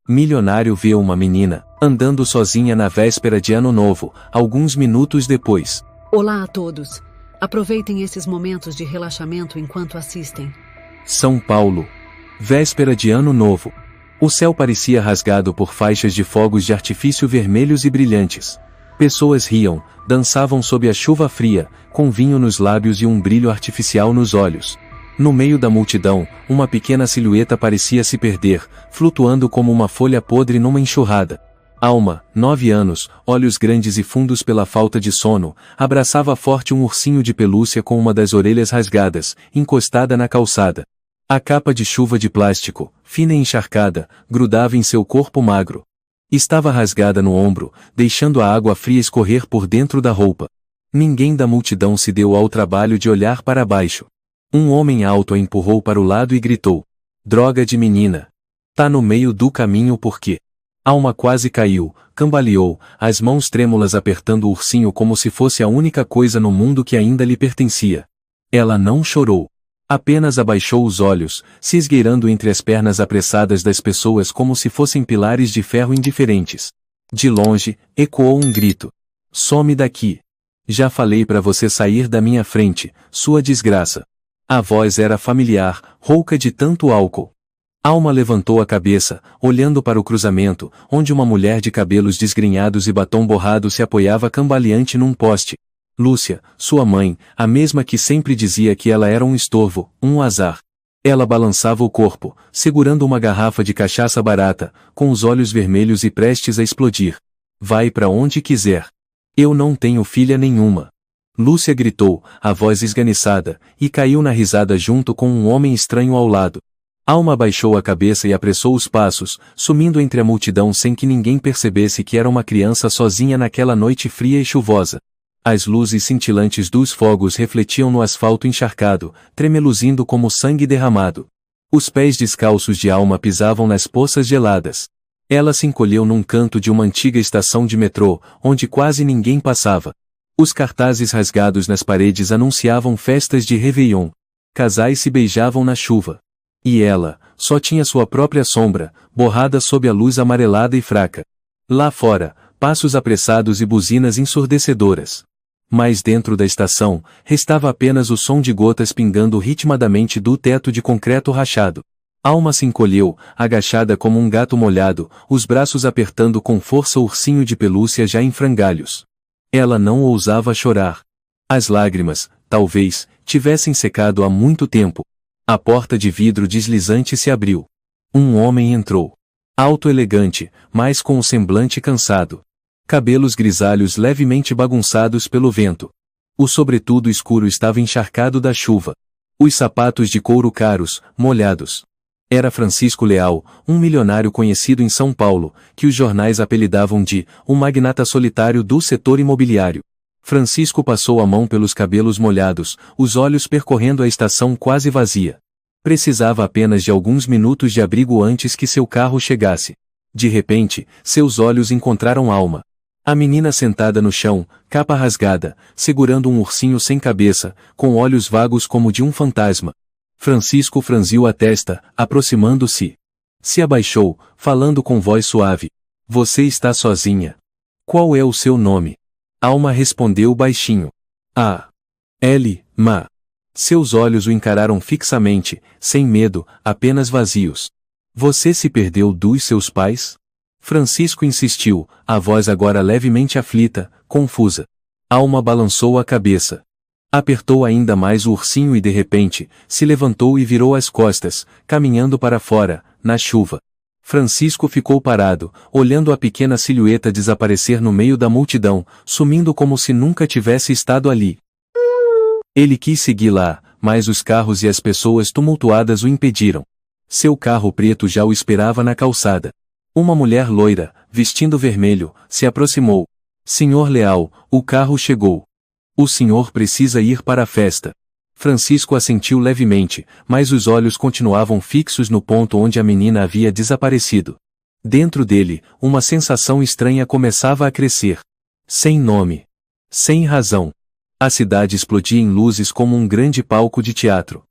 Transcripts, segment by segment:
Milionário vê uma menina, andando sozinha na véspera de Ano Novo, alguns minutos depois. Olá a todos. Aproveitem esses momentos de relaxamento enquanto assistem. São Paulo. Véspera de Ano Novo. O céu parecia rasgado por faixas de fogos de artifício vermelhos e brilhantes. Pessoas riam, dançavam sob a chuva fria, com vinho nos lábios e um brilho artificial nos olhos. No meio da multidão, uma pequena silhueta parecia se perder, flutuando como uma folha podre numa enxurrada. Alma, 9 anos, olhos grandes e fundos pela falta de sono, abraçava forte um ursinho de pelúcia com uma das orelhas rasgadas, encostada na calçada. A capa de chuva de plástico, fina e encharcada, grudava em seu corpo magro. Estava rasgada no ombro, deixando a água fria escorrer por dentro da roupa. Ninguém da multidão se deu ao trabalho de olhar para baixo. Um homem alto a empurrou para o lado e gritou: "Droga de menina! Tá no meio do caminho porque..." Alma quase caiu, cambaleou, as mãos trêmulas apertando o ursinho como se fosse a única coisa no mundo que ainda lhe pertencia. Ela não chorou. Apenas abaixou os olhos, se esgueirando entre as pernas apressadas das pessoas como se fossem pilares de ferro indiferentes. De longe, ecoou um grito: "Some daqui! Já falei para você sair da minha frente, sua desgraça!" A voz era familiar, rouca de tanto álcool. Alma levantou a cabeça, olhando para o cruzamento, onde uma mulher de cabelos desgrenhados e batom borrado se apoiava cambaleante num poste. Lúcia, sua mãe, a mesma que sempre dizia que ela era um estorvo, um azar. Ela balançava o corpo, segurando uma garrafa de cachaça barata, com os olhos vermelhos e prestes a explodir. "Vai para onde quiser. Eu não tenho filha nenhuma." Lúcia gritou, a voz esganiçada, e caiu na risada junto com um homem estranho ao lado. Alma abaixou a cabeça e apressou os passos, sumindo entre a multidão sem que ninguém percebesse que era uma criança sozinha naquela noite fria e chuvosa. As luzes cintilantes dos fogos refletiam no asfalto encharcado, tremeluzindo como sangue derramado. Os pés descalços de Alma pisavam nas poças geladas. Ela se encolheu num canto de uma antiga estação de metrô, onde quase ninguém passava. Os cartazes rasgados nas paredes anunciavam festas de Réveillon. Casais se beijavam na chuva. E ela, só tinha sua própria sombra, borrada sob a luz amarelada e fraca. Lá fora, passos apressados e buzinas ensurdecedoras. Mas dentro da estação, restava apenas o som de gotas pingando ritmadamente do teto de concreto rachado. Alma se encolheu, agachada como um gato molhado, os braços apertando com força o ursinho de pelúcia já em frangalhos. Ela não ousava chorar. As lágrimas, talvez, tivessem secado há muito tempo. A porta de vidro deslizante se abriu. Um homem entrou. Alto elegante, mas com o semblante cansado. Cabelos grisalhos levemente bagunçados pelo vento. O sobretudo escuro estava encharcado da chuva. Os sapatos de couro caros, molhados. Era Francisco Leal, um milionário conhecido em São Paulo, que os jornais apelidavam de "o magnata solitário do setor imobiliário". Francisco passou a mão pelos cabelos molhados, os olhos percorrendo a estação quase vazia. Precisava apenas de alguns minutos de abrigo antes que seu carro chegasse. De repente, seus olhos encontraram Alma. A menina sentada no chão, capa rasgada, segurando um ursinho sem cabeça, com olhos vagos como de um fantasma. Francisco franziu a testa, aproximando-se. Se abaixou, falando com voz suave. "Você está sozinha. Qual é o seu nome?" Alma respondeu baixinho. "Ma." Seus olhos o encararam fixamente, sem medo, apenas vazios. "Você se perdeu dos seus pais?" Francisco insistiu, a voz agora levemente aflita, confusa. Alma balançou a cabeça. Apertou ainda mais o ursinho e de repente, se levantou e virou as costas, caminhando para fora, na chuva. Francisco ficou parado, olhando a pequena silhueta desaparecer no meio da multidão, sumindo como se nunca tivesse estado ali. Ele quis seguir lá, mas os carros e as pessoas tumultuadas o impediram. Seu carro preto já o esperava na calçada. Uma mulher loira, vestindo vermelho, se aproximou. "Senhor Leal, o carro chegou. O senhor precisa ir para a festa." Francisco assentiu levemente, mas os olhos continuavam fixos no ponto onde a menina havia desaparecido. Dentro dele, uma sensação estranha começava a crescer. Sem nome. Sem razão. A cidade explodia em luzes como um grande palco de teatro.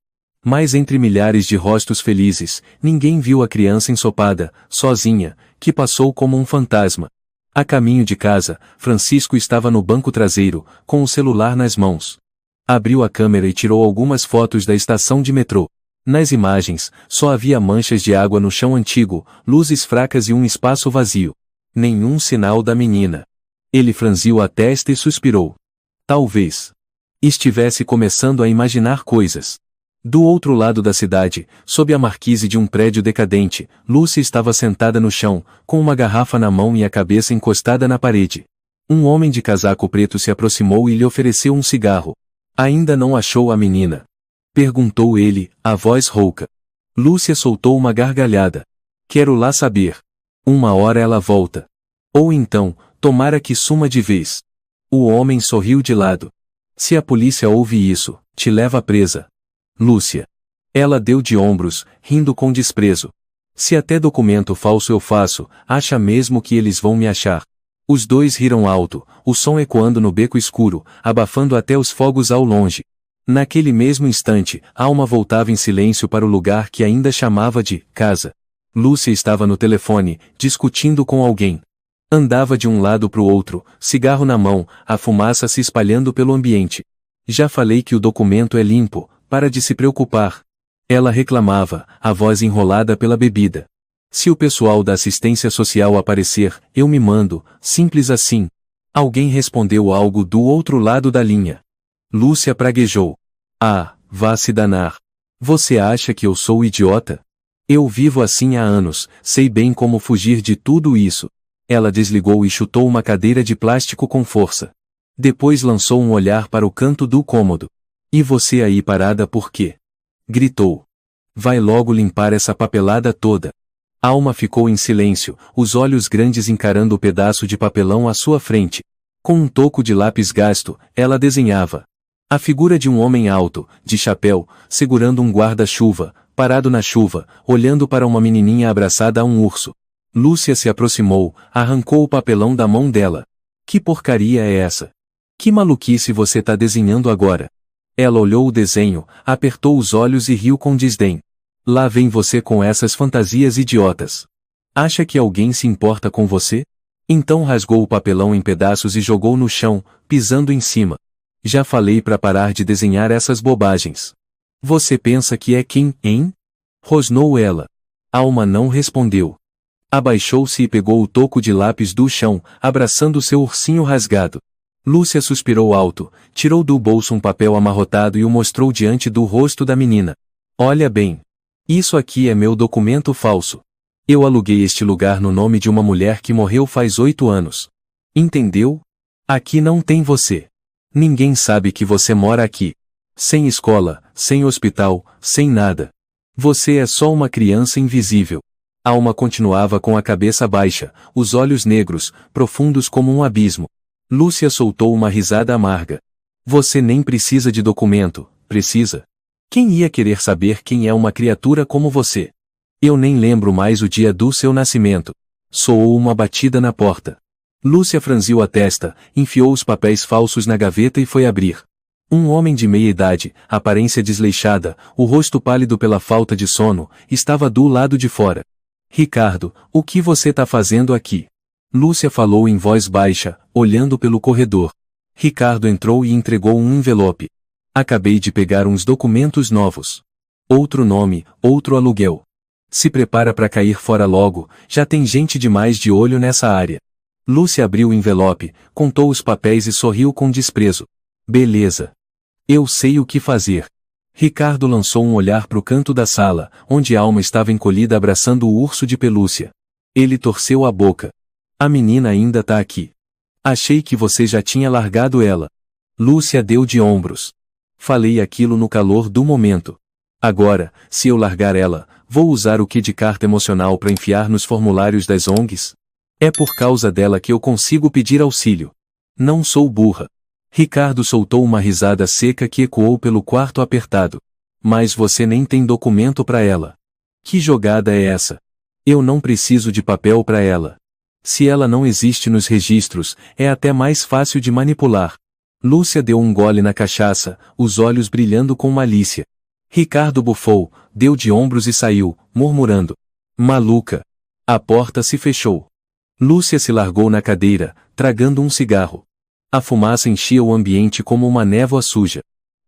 Mas entre milhares de rostos felizes, ninguém viu a criança ensopada, sozinha, que passou como um fantasma. A caminho de casa, Francisco estava no banco traseiro, com o celular nas mãos. Abriu a câmera e tirou algumas fotos da estação de metrô. Nas imagens, só havia manchas de água no chão antigo, luzes fracas e um espaço vazio. Nenhum sinal da menina. Ele franziu a testa e suspirou. Talvez estivesse começando a imaginar coisas. Do outro lado da cidade, sob a marquise de um prédio decadente, Lúcia estava sentada no chão, com uma garrafa na mão e a cabeça encostada na parede. Um homem de casaco preto se aproximou e lhe ofereceu um cigarro. Ainda não achou a menina? Perguntou ele, a voz rouca. Lúcia soltou uma gargalhada. Quero lá saber. Uma hora ela volta. Ou então, tomara que suma de vez. O homem sorriu de lado. Se a polícia ouve isso, te leva presa. Lúcia. Ela deu de ombros, rindo com desprezo. Se até documento falso eu faço, acha mesmo que eles vão me achar? Os dois riram alto, o som ecoando no beco escuro, abafando até os fogos ao longe. Naquele mesmo instante, Alma voltava em silêncio para o lugar que ainda chamava de casa. Lúcia estava no telefone, discutindo com alguém. Andava de um lado para o outro, cigarro na mão, a fumaça se espalhando pelo ambiente. Já falei que o documento é limpo, para de se preocupar. Ela reclamava, a voz enrolada pela bebida. Se o pessoal da assistência social aparecer, eu me mando, simples assim. Alguém respondeu algo do outro lado da linha. Lúcia praguejou. Ah, vá se danar. Você acha que eu sou idiota? Eu vivo assim há anos, sei bem como fugir de tudo isso. Ela desligou e chutou uma cadeira de plástico com força. Depois lançou um olhar para o canto do cômodo. E você aí parada por quê? Gritou. Vai logo limpar essa papelada toda. Alma ficou em silêncio, os olhos grandes encarando o pedaço de papelão à sua frente. Com um toco de lápis gasto, ela desenhava a figura de um homem alto, de chapéu, segurando um guarda-chuva, parado na chuva, olhando para uma menininha abraçada a um urso. Lúcia se aproximou, arrancou o papelão da mão dela. Que porcaria é essa? Que maluquice você tá desenhando agora? Ela olhou o desenho, apertou os olhos e riu com desdém. Lá vem você com essas fantasias idiotas. Acha que alguém se importa com você? Então rasgou o papelão em pedaços e jogou no chão, pisando em cima. Já falei para parar de desenhar essas bobagens. Você pensa que é quem, hein? Rosnou ela. Alma não respondeu. Abaixou-se e pegou o toco de lápis do chão, abraçando seu ursinho rasgado. Lúcia suspirou alto, tirou do bolso um papel amarrotado e o mostrou diante do rosto da menina. Olha bem. Isso aqui é meu documento falso. Eu aluguei este lugar no nome de uma mulher que morreu faz 8 anos. Entendeu? Aqui não tem você. Ninguém sabe que você mora aqui. Sem escola, sem hospital, sem nada. Você é só uma criança invisível. Alma continuava com a cabeça baixa, os olhos negros, profundos como um abismo. Lúcia soltou uma risada amarga. Você nem precisa de documento, precisa? Quem ia querer saber quem é uma criatura como você? Eu nem lembro mais o dia do seu nascimento. Soou uma batida na porta. Lúcia franziu a testa, enfiou os papéis falsos na gaveta e foi abrir. Um homem de meia idade, aparência desleixada, o rosto pálido pela falta de sono, estava do lado de fora. Ricardo, o que você tá fazendo aqui? Lúcia falou em voz baixa, olhando pelo corredor. Ricardo entrou e entregou um envelope. Acabei de pegar uns documentos novos. Outro nome, outro aluguel. Se prepara para cair fora logo, já tem gente demais de olho nessa área. Lúcia abriu o envelope, contou os papéis e sorriu com desprezo. Beleza. Eu sei o que fazer. Ricardo lançou um olhar para o canto da sala, onde Alma estava encolhida abraçando o urso de pelúcia. Ele torceu a boca. A menina ainda tá aqui. Achei que você já tinha largado ela. Lúcia deu de ombros. Falei aquilo no calor do momento. Agora, se eu largar ela, vou usar o quê de carta emocional para enfiar nos formulários das ONGs? É por causa dela que eu consigo pedir auxílio. Não sou burra. Ricardo soltou uma risada seca que ecoou pelo quarto apertado. Mas você nem tem documento para ela. Que jogada é essa? Eu não preciso de papel para ela. Se ela não existe nos registros, é até mais fácil de manipular. Lúcia deu um gole na cachaça, os olhos brilhando com malícia. Ricardo bufou, deu de ombros e saiu, murmurando: maluca. A porta se fechou. Lúcia se largou na cadeira, tragando um cigarro. A fumaça enchia o ambiente como uma névoa suja.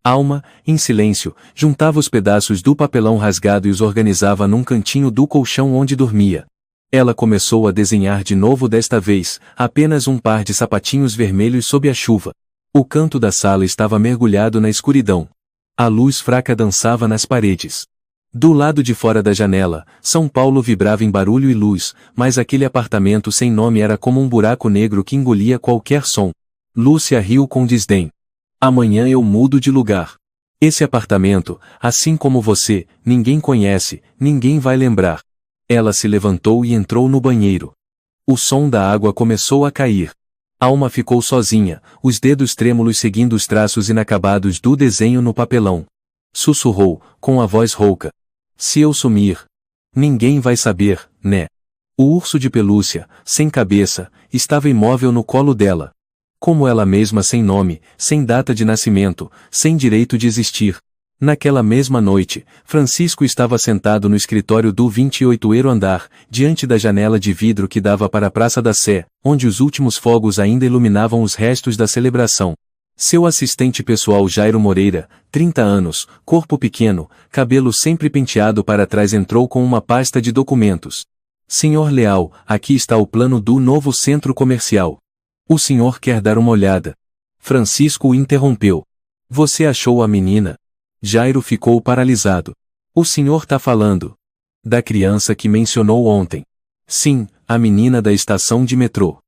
Alma, em silêncio, juntava os pedaços do papelão rasgado e os organizava num cantinho do colchão onde dormia. Ela começou a desenhar de novo, desta vez, apenas um par de sapatinhos vermelhos sob a chuva. O canto da sala estava mergulhado na escuridão. A luz fraca dançava nas paredes. Do lado de fora da janela, São Paulo vibrava em barulho e luz, mas aquele apartamento sem nome era como um buraco negro que engolia qualquer som. Lúcia riu com desdém. Amanhã eu mudo de lugar. Esse apartamento, assim como você, ninguém conhece, ninguém vai lembrar. Ela se levantou e entrou no banheiro. O som da água começou a cair. Alma ficou sozinha, os dedos trêmulos seguindo os traços inacabados do desenho no papelão. Sussurrou, com a voz rouca: se eu sumir, ninguém vai saber, né? O urso de pelúcia, sem cabeça, estava imóvel no colo dela. Como ela mesma, sem nome, sem data de nascimento, sem direito de existir. Naquela mesma noite, Francisco estava sentado no escritório do 28º andar, diante da janela de vidro que dava para a Praça da Sé, onde os últimos fogos ainda iluminavam os restos da celebração. Seu assistente pessoal Jairo Moreira, 30 anos, corpo pequeno, cabelo sempre penteado para trás, entrou com uma pasta de documentos. Senhor Leal, aqui está o plano do novo centro comercial. O senhor quer dar uma olhada? Francisco o interrompeu. Você achou a menina? Jairo ficou paralisado. O senhor tá falando da criança que mencionou ontem? Sim, a menina da estação de metrô.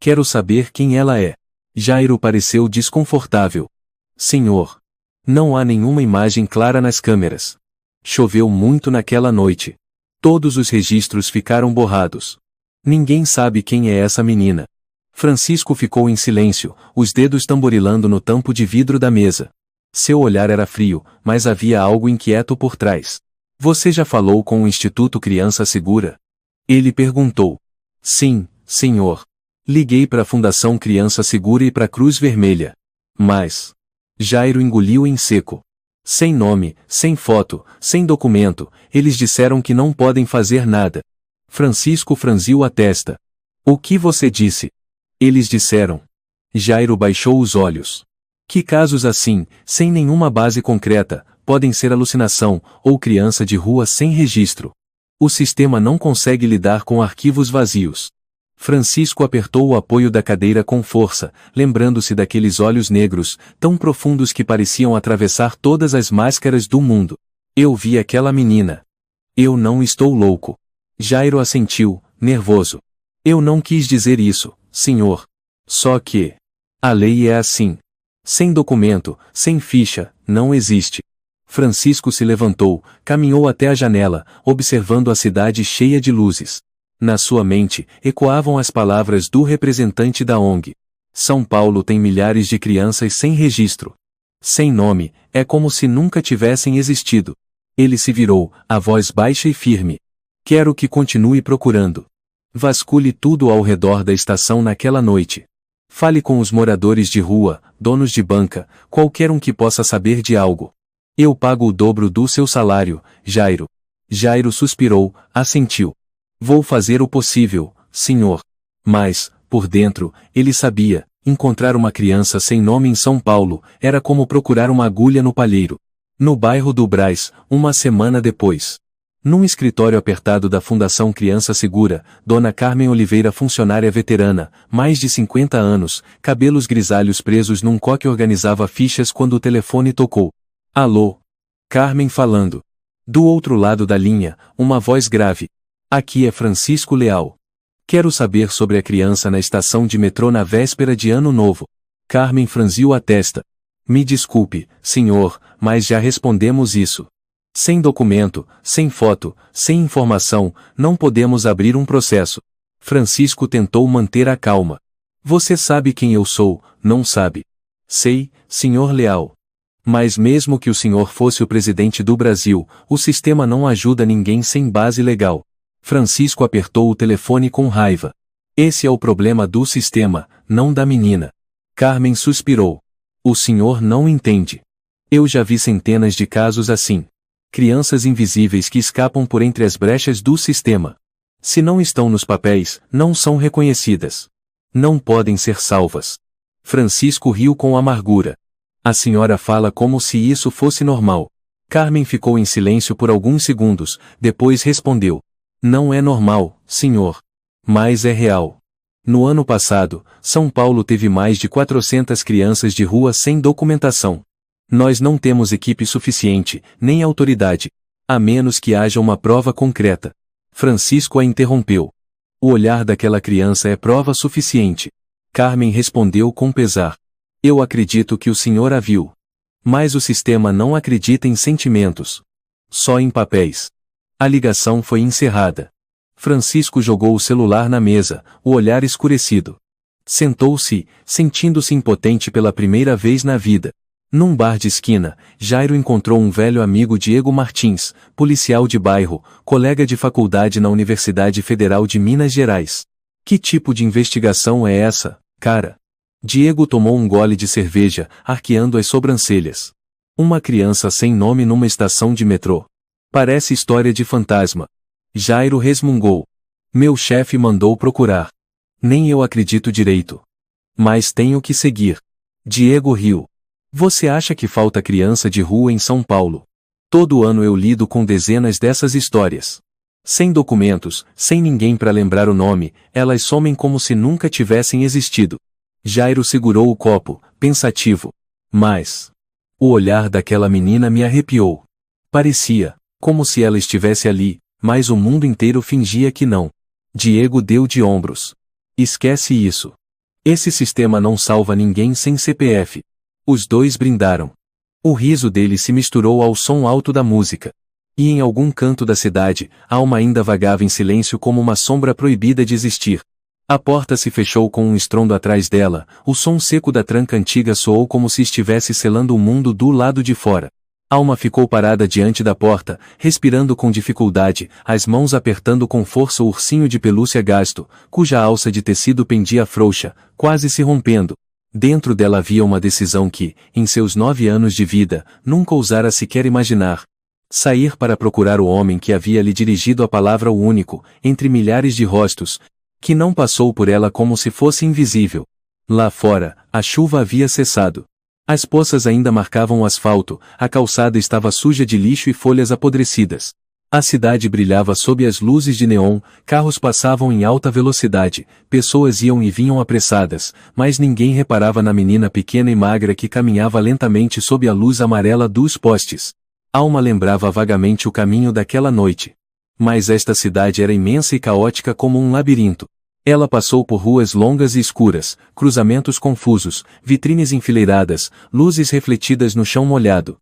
Quero saber quem ela é. Jairo pareceu desconfortável. Senhor, não há nenhuma imagem clara nas câmeras. Choveu muito naquela noite. Todos os registros ficaram borrados. Ninguém sabe quem é essa menina. Francisco ficou em silêncio, os dedos tamborilando no tampo de vidro da mesa. Seu olhar era frio, mas havia algo inquieto por trás. Você já falou com o Instituto Criança Segura? Ele perguntou. Sim, senhor. Liguei para a Fundação Criança Segura e para a Cruz Vermelha. Mas... Jairo engoliu em seco. Sem nome, sem foto, sem documento, eles disseram que não podem fazer nada. Francisco franziu a testa. O que você disse? Eles disseram. Jairo baixou os olhos. Que casos assim, sem nenhuma base concreta, podem ser alucinação, ou criança de rua sem registro. O sistema não consegue lidar com arquivos vazios. Francisco apertou o apoio da cadeira com força, lembrando-se daqueles olhos negros, tão profundos que pareciam atravessar todas as máscaras do mundo. Eu vi aquela menina. Eu não estou louco. Jairo assentiu, nervoso. Eu não quis dizer isso, senhor. Só que... a lei é assim. Sem documento, sem ficha, não existe. Francisco se levantou, caminhou até a janela, observando a cidade cheia de luzes. Na sua mente, ecoavam as palavras do representante da ONG. São Paulo tem milhares de crianças sem registro. Sem nome, é como se nunca tivessem existido. Ele se virou, a voz baixa e firme. Quero que continue procurando. Vasculhe tudo ao redor da estação naquela noite. Fale com os moradores de rua, donos de banca, qualquer um que possa saber de algo. Eu pago o dobro do seu salário, Jairo. Jairo suspirou, assentiu. Vou fazer o possível, senhor. Mas, por dentro, ele sabia, encontrar uma criança sem nome em São Paulo, era como procurar uma agulha no palheiro. No bairro do Brás, uma semana depois. Num escritório apertado da Fundação Criança Segura, Dona Carmen Oliveira, funcionária veterana, mais de 50 anos, cabelos grisalhos presos num coque, organizava fichas quando o telefone tocou. Alô? Carmen falando. Do outro lado da linha, uma voz grave. Aqui é Francisco Leal. Quero saber sobre a criança na estação de metrô na véspera de Ano Novo. Carmen franziu a testa. Me desculpe, senhor, mas já respondemos isso. Sem documento, sem foto, sem informação, não podemos abrir um processo. Francisco tentou manter a calma. Você sabe quem eu sou, não sabe? Sei, senhor Leal. Mas mesmo que o senhor fosse o presidente do Brasil, o sistema não ajuda ninguém sem base legal. Francisco apertou o telefone com raiva. Esse é o problema do sistema, não da menina. Carmen suspirou. O senhor não entende. Eu já vi centenas de casos assim. Crianças invisíveis que escapam por entre as brechas do sistema. Se não estão nos papéis, não são reconhecidas. Não podem ser salvas. Francisco riu com amargura. A senhora fala como se isso fosse normal. Carmen ficou em silêncio por alguns segundos, depois respondeu. Não é normal, senhor. Mas é real. No ano passado, São Paulo teve mais de 400 crianças de rua sem documentação. Nós não temos equipe suficiente, nem autoridade, a menos que haja uma prova concreta. Francisco a interrompeu. O olhar daquela criança é prova suficiente. Carmen respondeu com pesar. Eu acredito que o senhor a viu. Mas o sistema não acredita em sentimentos. Só em papéis. A ligação foi encerrada. Francisco jogou o celular na mesa, o olhar escurecido. Sentou-se, sentindo-se impotente pela primeira vez na vida. Num bar de esquina, Jairo encontrou um velho amigo, Diego Martins, policial de bairro, colega de faculdade na Universidade Federal de Minas Gerais. Que tipo de investigação é essa, cara? Diego tomou um gole de cerveja, arqueando as sobrancelhas. Uma criança sem nome numa estação de metrô. Parece história de fantasma. Jairo resmungou. Meu chefe mandou procurar. Nem eu acredito direito. Mas tenho que seguir. Diego riu. Você acha que falta criança de rua em São Paulo? Todo ano eu lido com dezenas dessas histórias. Sem documentos, sem ninguém para lembrar o nome, elas somem como se nunca tivessem existido. Jairo segurou o copo, pensativo. Mas... o olhar daquela menina me arrepiou. Parecia, como se ela estivesse ali, mas o mundo inteiro fingia que não. Diego deu de ombros. Esquece isso. Esse sistema não salva ninguém sem CPF. Os dois brindaram. O riso dele se misturou ao som alto da música. E em algum canto da cidade, Alma ainda vagava em silêncio como uma sombra proibida de existir. A porta se fechou com um estrondo atrás dela, o som seco da tranca antiga soou como se estivesse selando o mundo do lado de fora. Alma ficou parada diante da porta, respirando com dificuldade, as mãos apertando com força o ursinho de pelúcia gasto, cuja alça de tecido pendia frouxa, quase se rompendo. Dentro dela havia uma decisão que, em seus 9 anos de vida, nunca ousara sequer imaginar. Sair para procurar o homem que havia lhe dirigido a palavra o único, entre milhares de rostos, que não passou por ela como se fosse invisível. Lá fora, a chuva havia cessado. As poças ainda marcavam o asfalto, a calçada estava suja de lixo e folhas apodrecidas. A cidade brilhava sob as luzes de neon, carros passavam em alta velocidade, pessoas iam e vinham apressadas, mas ninguém reparava na menina pequena e magra que caminhava lentamente sob a luz amarela dos postes. Alma lembrava vagamente o caminho daquela noite. Mas esta cidade era imensa e caótica como um labirinto. Ela passou por ruas longas e escuras, cruzamentos confusos, vitrines enfileiradas, luzes refletidas no chão molhado.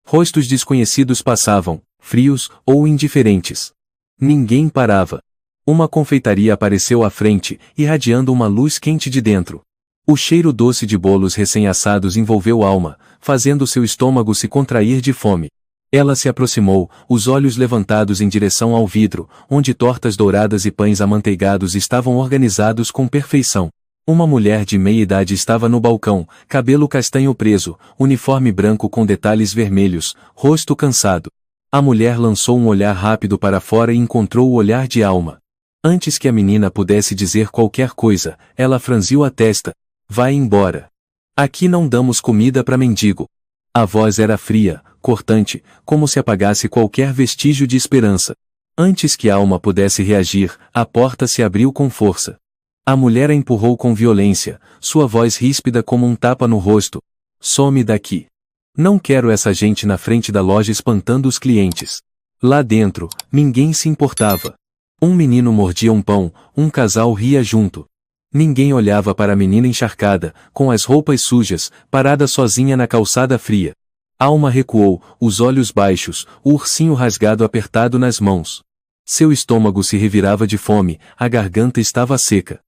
Rostos desconhecidos passavam, frios ou indiferentes. Ninguém parava. Uma confeitaria apareceu à frente, irradiando uma luz quente de dentro. O cheiro doce de bolos recém-assados envolveu Alma, fazendo seu estômago se contrair de fome. Ela se aproximou, os olhos levantados em direção ao vidro, onde tortas douradas e pães amanteigados estavam organizados com perfeição. Uma mulher de meia idade estava no balcão, cabelo castanho preso, uniforme branco com detalhes vermelhos, rosto cansado. A mulher lançou um olhar rápido para fora e encontrou o olhar de Alma. Antes que a menina pudesse dizer qualquer coisa, ela franziu a testa. Vai embora. Aqui não damos comida para mendigo. A voz era fria, cortante, como se apagasse qualquer vestígio de esperança. Antes que Alma pudesse reagir, a porta se abriu com força. A mulher a empurrou com violência, sua voz ríspida como um tapa no rosto. Some daqui. Não quero essa gente na frente da loja espantando os clientes. Lá dentro, ninguém se importava. Um menino mordia um pão, um casal ria junto. Ninguém olhava para a menina encharcada, com as roupas sujas, parada sozinha na calçada fria. Alma recuou, os olhos baixos, o ursinho rasgado apertado nas mãos. Seu estômago se revirava de fome, a garganta estava seca.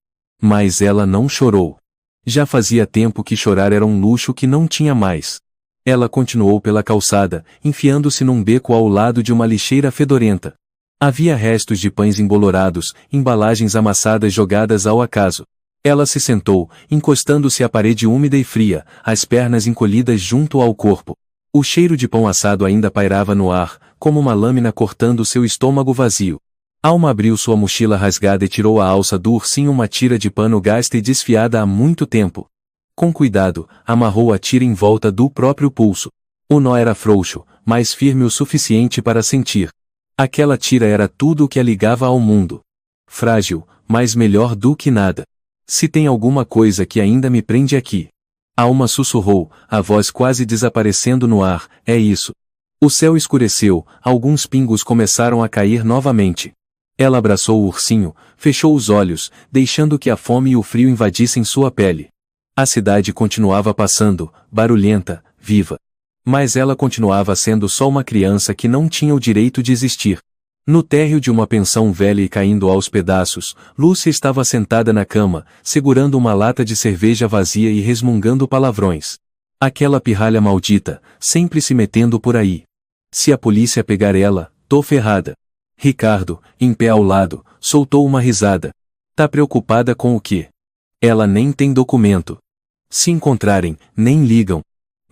Mas ela não chorou. Já fazia tempo que chorar era um luxo que não tinha mais. Ela continuou pela calçada, enfiando-se num beco ao lado de uma lixeira fedorenta. Havia restos de pães embolorados, embalagens amassadas jogadas ao acaso. Ela se sentou, encostando-se à parede úmida e fria, as pernas encolhidas junto ao corpo. O cheiro de pão assado ainda pairava no ar, como uma lâmina cortando seu estômago vazio. Alma abriu sua mochila rasgada e tirou a alça do ursinho, uma tira de pano gasta e desfiada há muito tempo. Com cuidado, amarrou a tira em volta do próprio pulso. O nó era frouxo, mas firme o suficiente para sentir. Aquela tira era tudo o que a ligava ao mundo. Frágil, mas melhor do que nada. Se tem alguma coisa que ainda me prende aqui. Alma sussurrou, a voz quase desaparecendo no ar, é isso. O céu escureceu, alguns pingos começaram a cair novamente. Ela abraçou o ursinho, fechou os olhos, deixando que a fome e o frio invadissem sua pele. A cidade continuava passando, barulhenta, viva. Mas ela continuava sendo só uma criança que não tinha o direito de existir. No térreo de uma pensão velha e caindo aos pedaços, Lúcia estava sentada na cama, segurando uma lata de cerveja vazia e resmungando palavrões. Aquela pirralha maldita, sempre se metendo por aí. Se a polícia pegar ela, tô ferrada. Ricardo, em pé ao lado, soltou uma risada. Tá preocupada com o quê? Ela nem tem documento. Se encontrarem, nem ligam.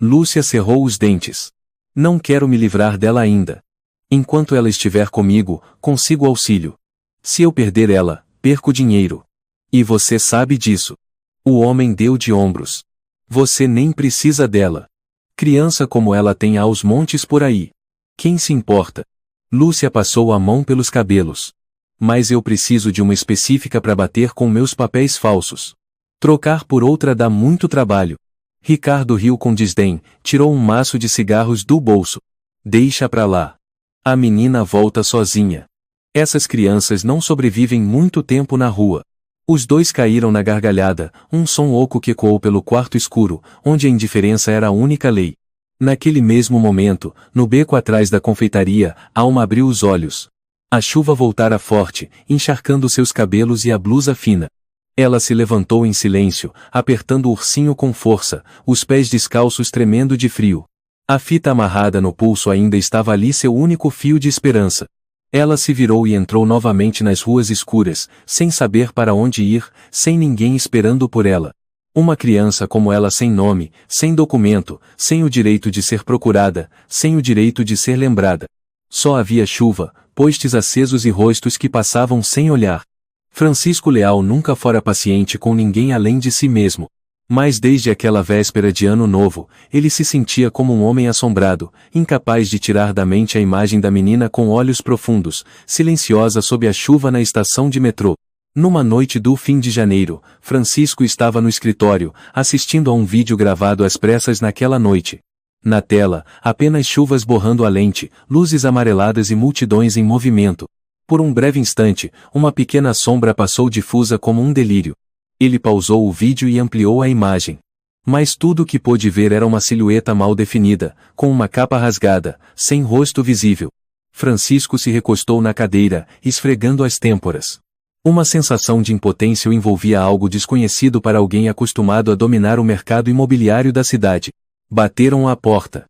Lúcia cerrou os dentes. Não quero me livrar dela ainda. Enquanto ela estiver comigo, consigo auxílio. Se eu perder ela, perco dinheiro. E você sabe disso. O homem deu de ombros. Você nem precisa dela. Criança como ela tem aos montes por aí. Quem se importa? Lúcia passou a mão pelos cabelos. Mas eu preciso de uma específica para bater com meus papéis falsos. Trocar por outra dá muito trabalho. Ricardo riu com desdém, tirou um maço de cigarros do bolso. Deixa pra lá. A menina volta sozinha. Essas crianças não sobrevivem muito tempo na rua. Os dois caíram na gargalhada, um som oco que ecoou pelo quarto escuro, onde a indiferença era a única lei. Naquele mesmo momento, no beco atrás da confeitaria, Alma abriu os olhos. A chuva voltara forte, encharcando seus cabelos e a blusa fina. Ela se levantou em silêncio, apertando o ursinho com força, os pés descalços tremendo de frio. A fita amarrada no pulso ainda estava ali, seu único fio de esperança. Ela se virou e entrou novamente nas ruas escuras, sem saber para onde ir, sem ninguém esperando por ela. Uma criança como ela, sem nome, sem documento, sem o direito de ser procurada, sem o direito de ser lembrada. Só havia chuva, postes acesos e rostos que passavam sem olhar. Francisco Leal nunca fora paciente com ninguém além de si mesmo. Mas desde aquela véspera de Ano Novo, ele se sentia como um homem assombrado, incapaz de tirar da mente a imagem da menina com olhos profundos, silenciosa sob a chuva na estação de metrô. Numa noite do fim de janeiro, Francisco estava no escritório, assistindo a um vídeo gravado às pressas naquela noite. Na tela, apenas chuvas borrando a lente, luzes amareladas e multidões em movimento. Por um breve instante, uma pequena sombra passou difusa como um delírio. Ele pausou o vídeo e ampliou a imagem. Mas tudo o que pôde ver era uma silhueta mal definida, com uma capa rasgada, sem rosto visível. Francisco se recostou na cadeira, esfregando as têmporas. Uma sensação de impotência o envolvia, algo desconhecido para alguém acostumado a dominar o mercado imobiliário da cidade. Bateram à porta.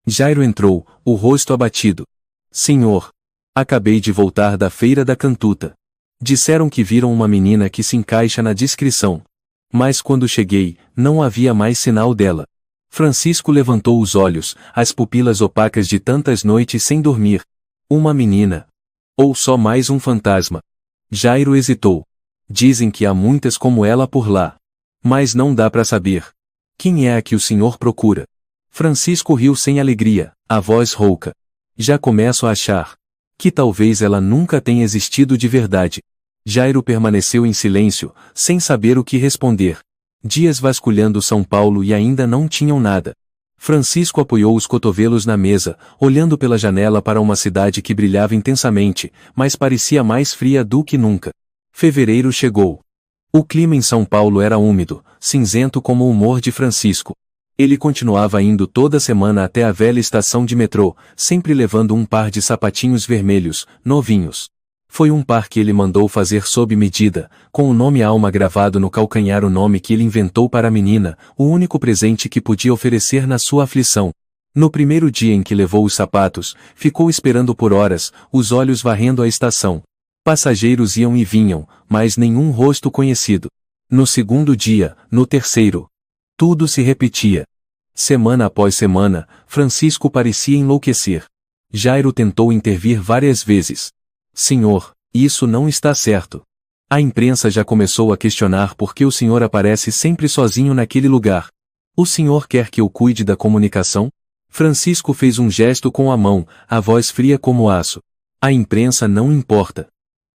Jairo entrou, o rosto abatido. Senhor. Acabei de voltar da feira da Cantuta. Disseram que viram uma menina que se encaixa na descrição. Mas quando cheguei, não havia mais sinal dela. Francisco levantou os olhos, as pupilas opacas de tantas noites sem dormir. Uma menina. Ou só mais um fantasma? Jairo hesitou. Dizem que há muitas como ela por lá. Mas não dá para saber. Quem é a que o senhor procura? Francisco riu sem alegria, a voz rouca. Já começo a achar que talvez ela nunca tenha existido de verdade. Jairo permaneceu em silêncio, sem saber o que responder. Dias vasculhando São Paulo e ainda não tinham nada. Francisco apoiou os cotovelos na mesa, olhando pela janela para uma cidade que brilhava intensamente, mas parecia mais fria do que nunca. Fevereiro chegou. O clima em São Paulo era úmido, cinzento como o humor de Francisco. Ele continuava indo toda semana até a velha estação de metrô, sempre levando um par de sapatinhos vermelhos, novinhos. Foi um par que ele mandou fazer sob medida, com o nome Alma gravado no calcanhar, o nome que ele inventou para a menina, o único presente que podia oferecer na sua aflição. No primeiro dia em que levou os sapatos, ficou esperando por horas, os olhos varrendo a estação. Passageiros iam e vinham, mas nenhum rosto conhecido. No segundo dia, no terceiro. Tudo se repetia. Semana após semana, Francisco parecia enlouquecer. Jairo tentou intervir várias vezes. Senhor, isso não está certo. A imprensa já começou a questionar por que o senhor aparece sempre sozinho naquele lugar. O senhor quer que eu cuide da comunicação? Francisco fez um gesto com a mão, a voz fria como aço. A imprensa não importa.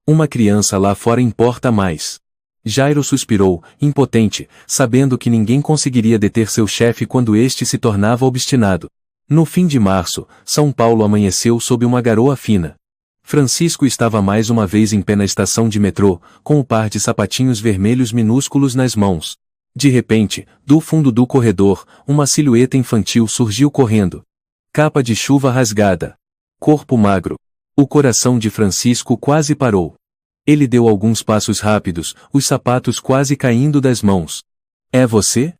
Uma criança lá fora importa mais. Jairo suspirou, impotente, sabendo que ninguém conseguiria deter seu chefe quando este se tornava obstinado. No fim de março, São Paulo amanheceu sob uma garoa fina. Francisco estava mais uma vez em pé na estação de metrô, com o par de sapatinhos vermelhos minúsculos nas mãos. De repente, do fundo do corredor, uma silhueta infantil surgiu correndo. Capa de chuva rasgada. Corpo magro. O coração de Francisco quase parou. Ele deu alguns passos rápidos, os sapatos quase caindo das mãos. É você?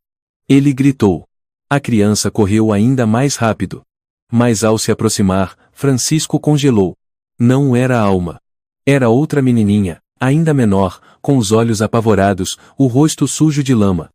Ele gritou. A criança correu ainda mais rápido. Mas ao se aproximar, Francisco congelou. Não era Alma. Era outra menininha, ainda menor, com os olhos apavorados, o rosto sujo de lama.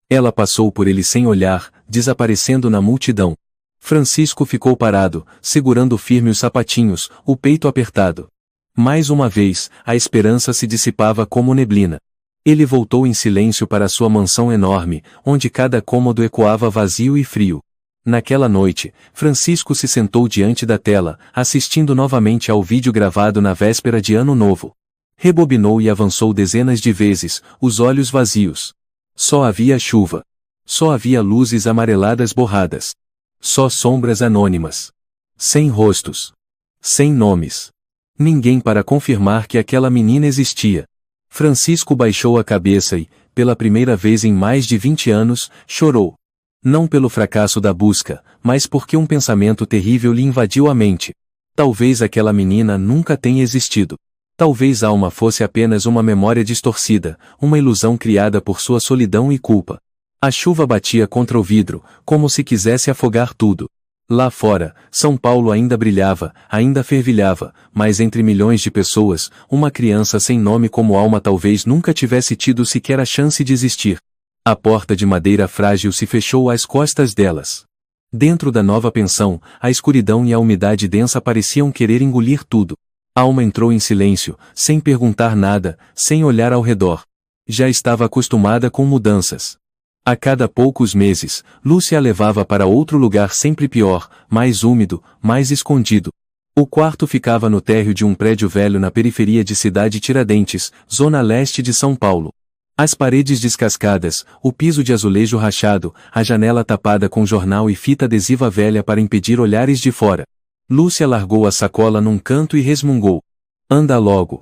Ela passou por ele sem olhar, desaparecendo na multidão. Francisco ficou parado, segurando firme os sapatinhos, o peito apertado. Mais uma vez, a esperança se dissipava como neblina. Ele voltou em silêncio para sua mansão enorme, onde cada cômodo ecoava vazio e frio. Naquela noite, Francisco se sentou diante da tela, assistindo novamente ao vídeo gravado na véspera de Ano Novo. Rebobinou e avançou dezenas de vezes, os olhos vazios. Só havia chuva. Só havia luzes amareladas borradas. Só sombras anônimas. Sem rostos. Sem nomes. Ninguém para confirmar que aquela menina existia. Francisco baixou a cabeça e, pela primeira vez em mais de 20 anos, chorou. Não pelo fracasso da busca, mas porque um pensamento terrível lhe invadiu a mente. Talvez aquela menina nunca tenha existido. Talvez Alma fosse apenas uma memória distorcida, uma ilusão criada por sua solidão e culpa. A chuva batia contra o vidro, como se quisesse afogar tudo. Lá fora, São Paulo ainda brilhava, ainda fervilhava, mas entre milhões de pessoas, uma criança sem nome como Alma talvez nunca tivesse tido sequer a chance de existir. A porta de madeira frágil se fechou às costas delas. Dentro da nova pensão, a escuridão e a umidade densa pareciam querer engolir tudo. Alma entrou em silêncio, sem perguntar nada, sem olhar ao redor. Já estava acostumada com mudanças. A cada poucos meses, Lúcia a levava para outro lugar sempre pior, mais úmido, mais escondido. O quarto ficava no térreo de um prédio velho na periferia de Cidade Tiradentes, zona leste de São Paulo. As paredes descascadas, o piso de azulejo rachado, a janela tapada com jornal e fita adesiva velha para impedir olhares de fora. Lúcia largou a sacola num canto e resmungou. Anda logo.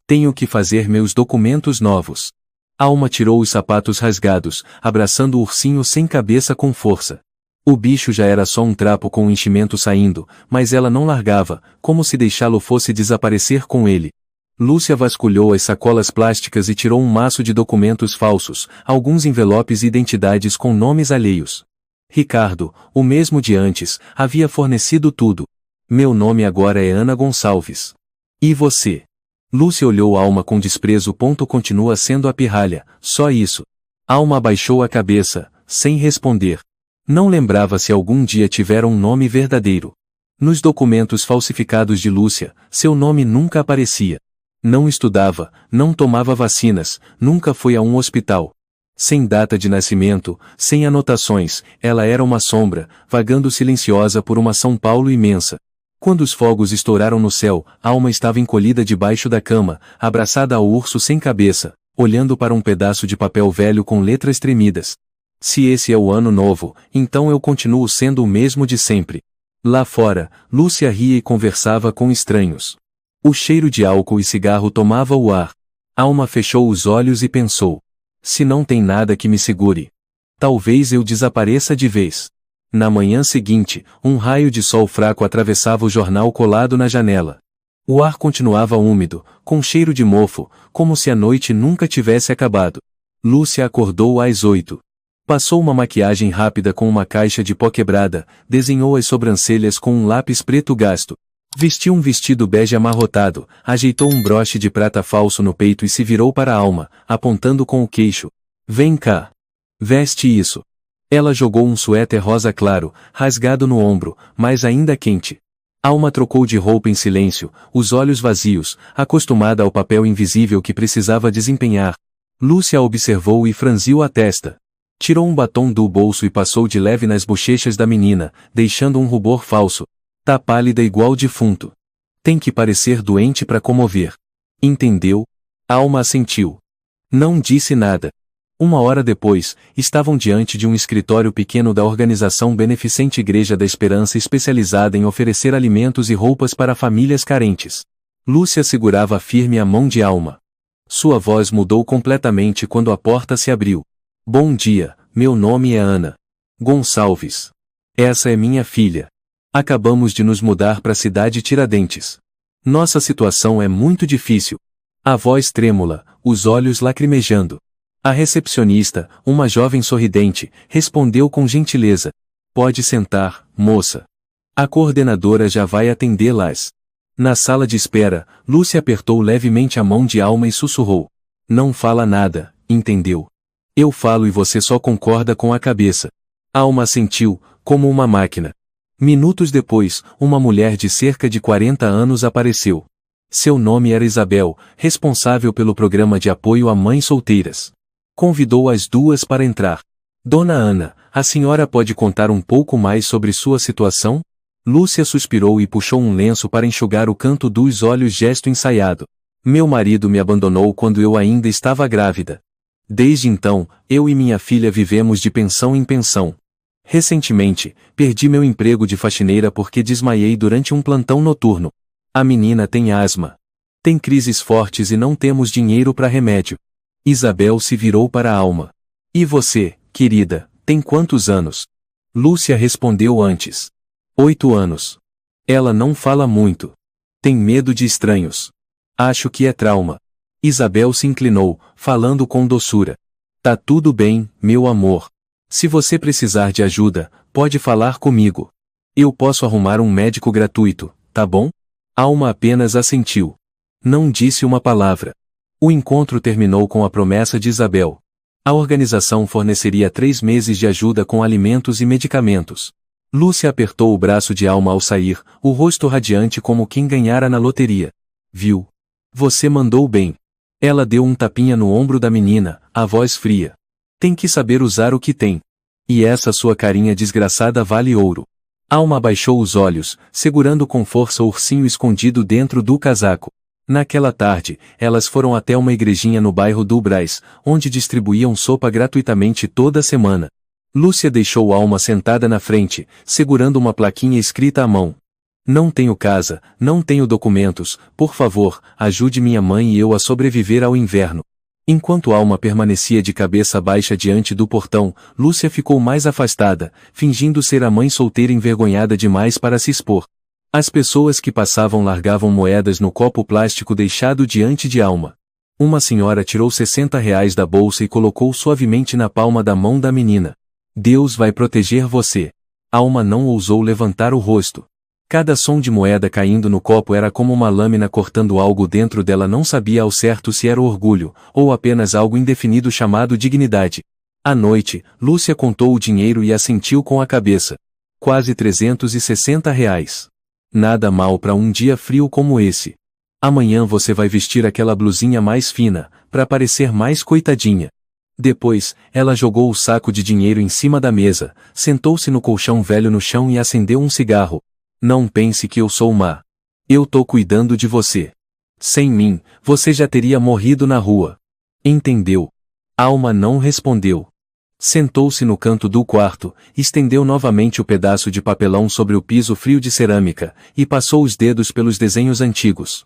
Tenho que fazer meus documentos novos. Alma tirou os sapatos rasgados, abraçando o ursinho sem cabeça com força. O bicho já era só um trapo com o enchimento saindo, mas ela não largava, como se deixá-lo fosse desaparecer com ele. Lúcia vasculhou as sacolas plásticas e tirou um maço de documentos falsos, alguns envelopes e identidades com nomes alheios. Ricardo, o mesmo de antes, havia fornecido tudo. Meu nome agora é Ana Gonçalves. E você? Lúcia olhou Alma com desprezo. Continua sendo a pirralha, só isso. Alma abaixou a cabeça, sem responder. Não lembrava se algum dia tivera um nome verdadeiro. Nos documentos falsificados de Lúcia, seu nome nunca aparecia. Não estudava, não tomava vacinas, nunca foi a um hospital. Sem data de nascimento, sem anotações, ela era uma sombra, vagando silenciosa por uma São Paulo imensa. Quando os fogos estouraram no céu, Alma estava encolhida debaixo da cama, abraçada ao urso sem cabeça, olhando para um pedaço de papel velho com letras tremidas. Se esse é o ano novo, então eu continuo sendo o mesmo de sempre. Lá fora, Lúcia ria e conversava com estranhos. O cheiro de álcool e cigarro tomava o ar. Alma fechou os olhos e pensou. Se não tem nada que me segure. Talvez eu desapareça de vez. Na manhã seguinte, um raio de sol fraco atravessava o jornal colado na janela. O ar continuava úmido, com cheiro de mofo, como se a noite nunca tivesse acabado. Lúcia acordou às 8. Passou uma maquiagem rápida com uma caixa de pó quebrada, desenhou as sobrancelhas com um lápis preto gasto. Vestiu um vestido bege amarrotado, ajeitou um broche de prata falso no peito e se virou para Alma, apontando com o queixo. Vem cá. Veste isso. Ela jogou um suéter rosa claro, rasgado no ombro, mas ainda quente. Alma trocou de roupa em silêncio, os olhos vazios, acostumada ao papel invisível que precisava desempenhar. Lúcia a observou e franziu a testa. Tirou um batom do bolso e passou de leve nas bochechas da menina, deixando um rubor falso. Tá pálida igual defunto. Tem que parecer doente para comover. Entendeu? Alma assentiu. Não disse nada. 1 hora depois, estavam diante de um escritório pequeno da organização beneficente Igreja da Esperança especializada em oferecer alimentos e roupas para famílias carentes. Lúcia segurava firme a mão de Alma. Sua voz mudou completamente quando a porta se abriu. Bom dia, meu nome é Ana Gonçalves. Essa é minha filha. Acabamos de nos mudar para a cidade Tiradentes. Nossa situação é muito difícil. A voz trêmula, os olhos lacrimejando. A recepcionista, uma jovem sorridente, respondeu com gentileza. Pode sentar, moça. A coordenadora já vai atendê-las. Na sala de espera, Lúcia apertou levemente a mão de Alma e sussurrou. Não fala nada, entendeu? Eu falo e você só concorda com a cabeça. Alma assentiu, como uma máquina. Minutos depois, uma mulher de cerca de 40 anos apareceu. Seu nome era Isabel, responsável pelo programa de apoio a mães solteiras. Convidou as duas para entrar. Dona Ana, a senhora pode contar um pouco mais sobre sua situação? Lúcia suspirou e puxou um lenço para enxugar o canto dos olhos, gesto ensaiado. Meu marido me abandonou quando eu ainda estava grávida. Desde então, eu e minha filha vivemos de pensão em pensão. Recentemente, perdi meu emprego de faxineira porque desmaiei durante um plantão noturno. A menina tem asma. Tem crises fortes e não temos dinheiro para remédio. Isabel se virou para a Alma. E você, querida, tem quantos anos? Lúcia respondeu antes. 8 anos. Ela não fala muito. Tem medo de estranhos. Acho que é trauma. Isabel se inclinou, falando com doçura. Tá tudo bem, meu amor. Se você precisar de ajuda, pode falar comigo. Eu posso arrumar um médico gratuito, tá bom? Alma apenas assentiu. Não disse uma palavra. O encontro terminou com a promessa de Isabel. A organização forneceria 3 meses de ajuda com alimentos e medicamentos. Lúcia apertou o braço de Alma ao sair, o rosto radiante como quem ganhara na loteria. Viu? Você mandou bem. Ela deu um tapinha no ombro da menina, a voz fria. Tem que saber usar o que tem. E essa sua carinha desgraçada vale ouro. Alma abaixou os olhos, segurando com força o ursinho escondido dentro do casaco. Naquela tarde, elas foram até uma igrejinha no bairro do Brás, onde distribuíam sopa gratuitamente toda semana. Lúcia deixou Alma sentada na frente, segurando uma plaquinha escrita à mão. Não tenho casa, não tenho documentos, por favor, ajude minha mãe e eu a sobreviver ao inverno. Enquanto Alma permanecia de cabeça baixa diante do portão, Lúcia ficou mais afastada, fingindo ser a mãe solteira envergonhada demais para se expor. As pessoas que passavam largavam moedas no copo plástico deixado diante de Alma. Uma senhora tirou R$ 60 da bolsa e colocou suavemente na palma da mão da menina. Deus vai proteger você. Alma não ousou levantar o rosto. Cada som de moeda caindo no copo era como uma lâmina cortando algo dentro dela, não sabia ao certo se era orgulho, ou apenas algo indefinido chamado dignidade. À noite, Lúcia contou o dinheiro e assentiu com a cabeça. Quase R$ 360. Nada mal para um dia frio como esse. Amanhã você vai vestir aquela blusinha mais fina, para parecer mais coitadinha. Depois, ela jogou o saco de dinheiro em cima da mesa, sentou-se no colchão velho no chão e acendeu um cigarro. Não pense que eu sou má. Eu tô cuidando de você. Sem mim, você já teria morrido na rua. Entendeu? Alma não respondeu. Sentou-se no canto do quarto, estendeu novamente o pedaço de papelão sobre o piso frio de cerâmica, e passou os dedos pelos desenhos antigos.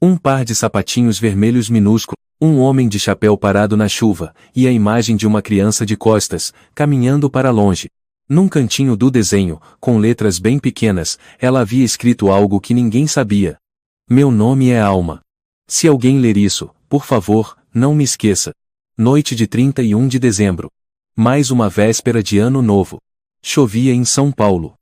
Um par de sapatinhos vermelhos minúsculos, um homem de chapéu parado na chuva, e a imagem de uma criança de costas, caminhando para longe. Num cantinho do desenho, com letras bem pequenas, ela havia escrito algo que ninguém sabia. Meu nome é Alma. Se alguém ler isso, por favor, não me esqueça. Noite de 31 de dezembro. Mais uma véspera de Ano Novo. Chovia em São Paulo.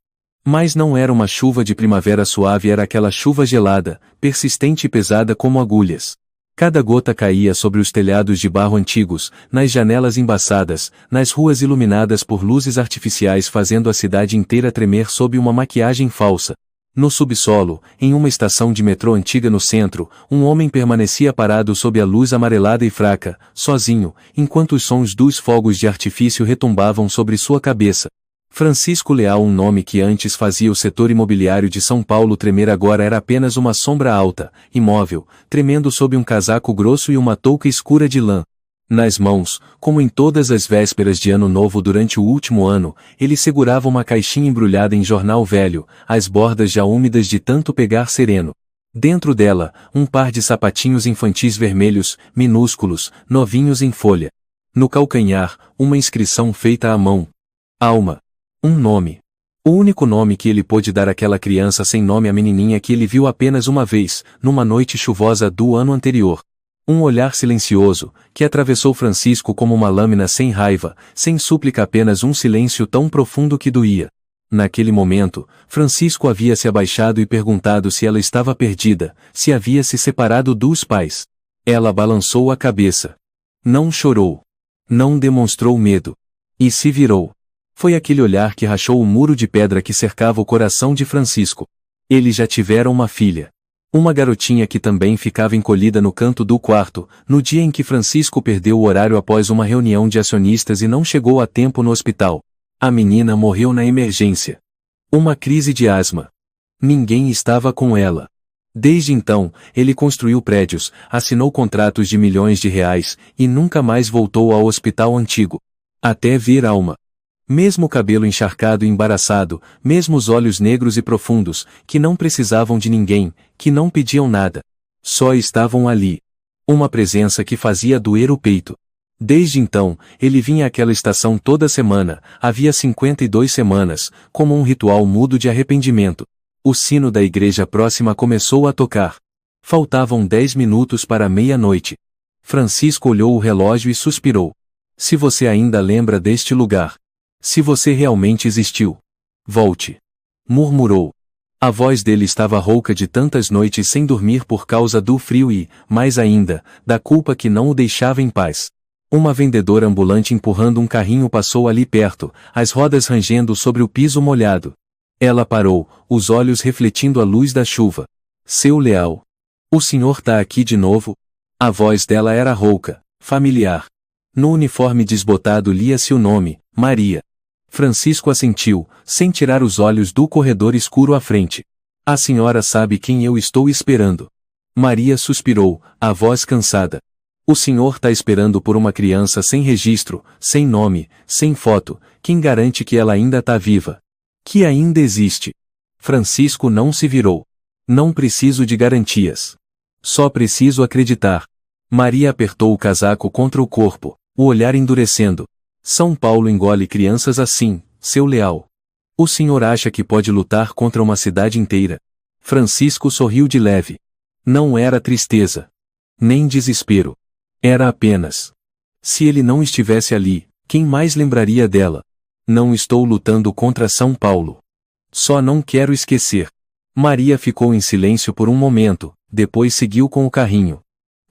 Mas não era uma chuva de primavera suave, era aquela chuva gelada, persistente e pesada como agulhas. Cada gota caía sobre os telhados de barro antigos, nas janelas embaçadas, nas ruas iluminadas por luzes artificiais, fazendo a cidade inteira tremer sob uma maquiagem falsa. No subsolo, em uma estação de metrô antiga no centro, um homem permanecia parado sob a luz amarelada e fraca, sozinho, enquanto os sons dos fogos de artifício retumbavam sobre sua cabeça. Francisco Leal, um nome que antes fazia o setor imobiliário de São Paulo tremer, agora era apenas uma sombra alta, imóvel, tremendo sob um casaco grosso e uma touca escura de lã. Nas mãos, como em todas as vésperas de Ano Novo durante o último ano, ele segurava uma caixinha embrulhada em jornal velho, as bordas já úmidas de tanto pegar sereno. Dentro dela, um par de sapatinhos infantis vermelhos, minúsculos, novinhos em folha. No calcanhar, uma inscrição feita à mão. Alma. Um nome. O único nome que ele pôde dar àquela criança sem nome, a menininha que ele viu apenas uma vez, numa noite chuvosa do ano anterior. Um olhar silencioso, que atravessou Francisco como uma lâmina, sem raiva, sem súplica, apenas um silêncio tão profundo que doía. Naquele momento, Francisco havia se abaixado e perguntado se ela estava perdida, se havia se separado dos pais. Ela balançou a cabeça. Não chorou. Não demonstrou medo. E se virou. Foi aquele olhar que rachou o muro de pedra que cercava o coração de Francisco. Eles já tiveram uma filha. Uma garotinha que também ficava encolhida no canto do quarto, no dia em que Francisco perdeu o horário após uma reunião de acionistas e não chegou a tempo no hospital. A menina morreu na emergência. Uma crise de asma. Ninguém estava com ela. Desde então, ele construiu prédios, assinou contratos de milhões de reais, e nunca mais voltou ao hospital antigo. Até ver Alma. Mesmo o cabelo encharcado e embaraçado, mesmo os olhos negros e profundos, que não precisavam de ninguém, que não pediam nada. Só estavam ali. Uma presença que fazia doer o peito. Desde então, ele vinha àquela estação toda semana, havia 52 semanas, como um ritual mudo de arrependimento. O sino da igreja próxima começou a tocar. Faltavam 10 minutos para meia-noite. Francisco olhou o relógio e suspirou. Se você ainda lembra deste lugar. Se você realmente existiu. Volte. Murmurou. A voz dele estava rouca de tantas noites sem dormir por causa do frio e, mais ainda, da culpa que não o deixava em paz. Uma vendedora ambulante empurrando um carrinho passou ali perto, as rodas rangendo sobre o piso molhado. Ela parou, os olhos refletindo a luz da chuva. Seu Leal. O senhor tá aqui de novo? A voz dela era rouca, familiar. No uniforme desbotado lia-se o nome, Maria. Francisco assentiu, sem tirar os olhos do corredor escuro à frente. A senhora sabe quem eu estou esperando. Maria suspirou, a voz cansada. O senhor tá esperando por uma criança sem registro, sem nome, sem foto. Quem garante que ela ainda tá viva? Que ainda existe? Francisco não se virou. Não preciso de garantias. Só preciso acreditar. Maria apertou o casaco contra o corpo, o olhar endurecendo. São Paulo engole crianças assim, seu Leal. O senhor acha que pode lutar contra uma cidade inteira? Francisco sorriu de leve. Não era tristeza. Nem desespero. Era apenas. Se ele não estivesse ali, quem mais lembraria dela? Não estou lutando contra São Paulo. Só não quero esquecer. Maria ficou em silêncio por um momento, depois seguiu com o carrinho.